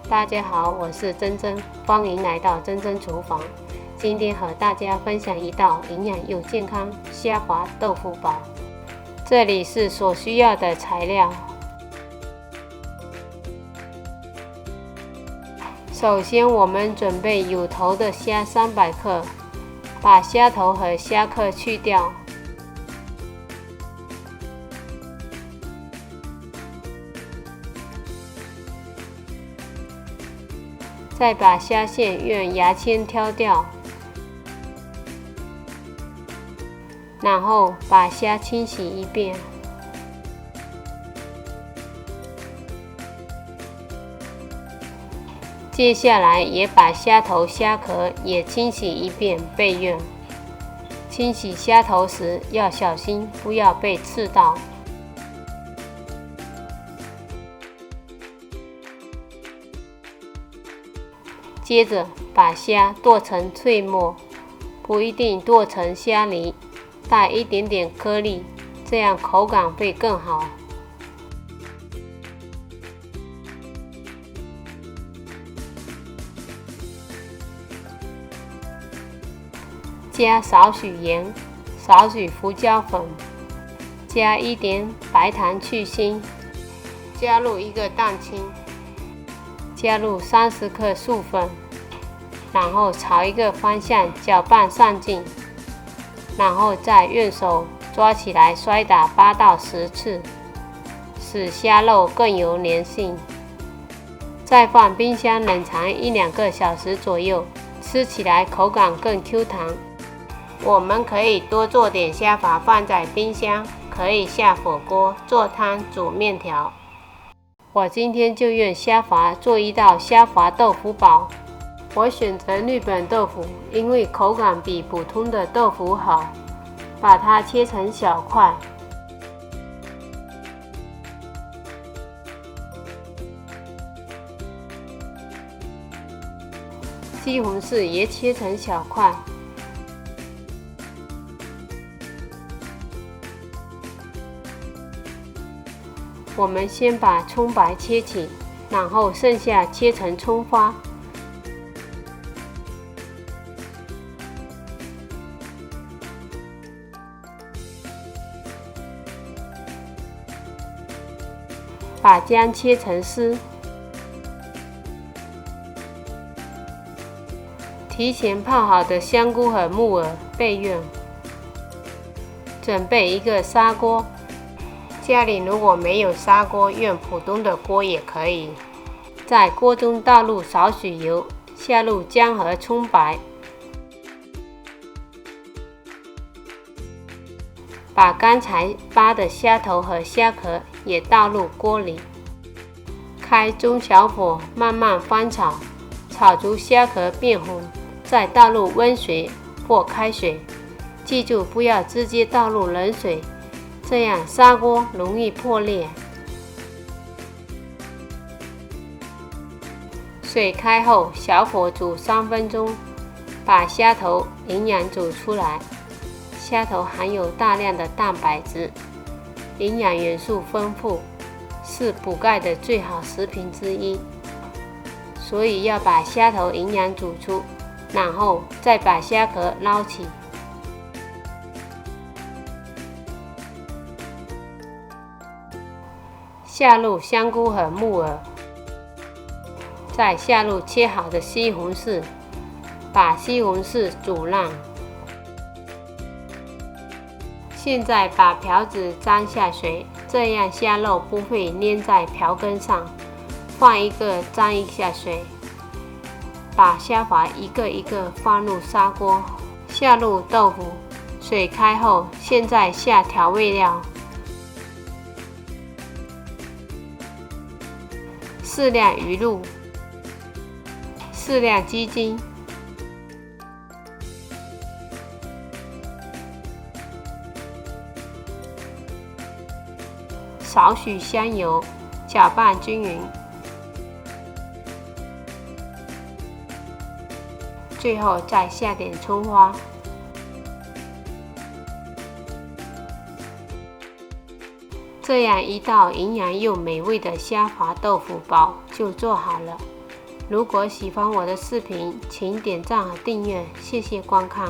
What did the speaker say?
大家好，我是珍珍，欢迎来到珍珍厨房。今天和大家分享一道营养又健康虾滑豆腐煲。这里是所需要的材料。首先，我们准备有头的虾300克，把虾头和虾壳去掉。再把虾线用牙签挑掉，然后把虾清洗一遍。接下来也把虾头、虾壳也清洗一遍备用。清洗虾头时要小心，不要被刺到。接着把虾剁成脆末，不一定剁成虾泥，带一点点颗粒，这样口感会更好。加少许盐，少许胡椒粉，加一点白糖去腥，加入一个蛋清，加入30克素粉，然后朝一个方向搅拌上劲，然后再用手抓起来摔打8到10次，使虾肉更有粘性。再放冰箱冷藏1-2个小时左右，吃起来口感更 Q 弹。我们可以多做点虾滑放在冰箱，可以下火锅、做汤、煮面条。我今天就用虾滑做一道虾滑豆腐煲。我选择日本豆腐，因为口感比普通的豆腐好。把它切成小块。西红柿也切成小块。我们先把葱白切起，然后剩下切成葱花。把姜切成丝。提前泡好的香菇和木耳备用。准备一个砂锅。家里如果没有砂锅，用普通的锅也可以。在锅中倒入少许油，下入姜和葱白，把刚才扒的虾头和虾壳也倒入锅里，开中小火慢慢翻炒，炒出虾壳变红，再倒入温水或开水，记住不要直接倒入冷水。这样砂锅容易破裂。水开后，小火煮3分钟，把虾头营养煮出来。虾头含有大量的蛋白质，营养元素丰富，是补钙的最好食品之一。所以要把虾头营养煮出，然后再把虾壳捞起。下入香菇和木耳，再下入切好的西红柿，把西红柿煮烂。现在把瓢子沾下水，这样虾肉不会粘在瓢根上。换一个沾一下水，把虾滑一个一个放入砂锅，下入豆腐。水开后，现在下调味料。适量鱼露，适量鸡精，少许香油，搅拌均匀。最后再下点葱花。这样一道营养又美味的虾滑豆腐煲就做好了。如果喜欢我的视频，请点赞和订阅，谢谢观看。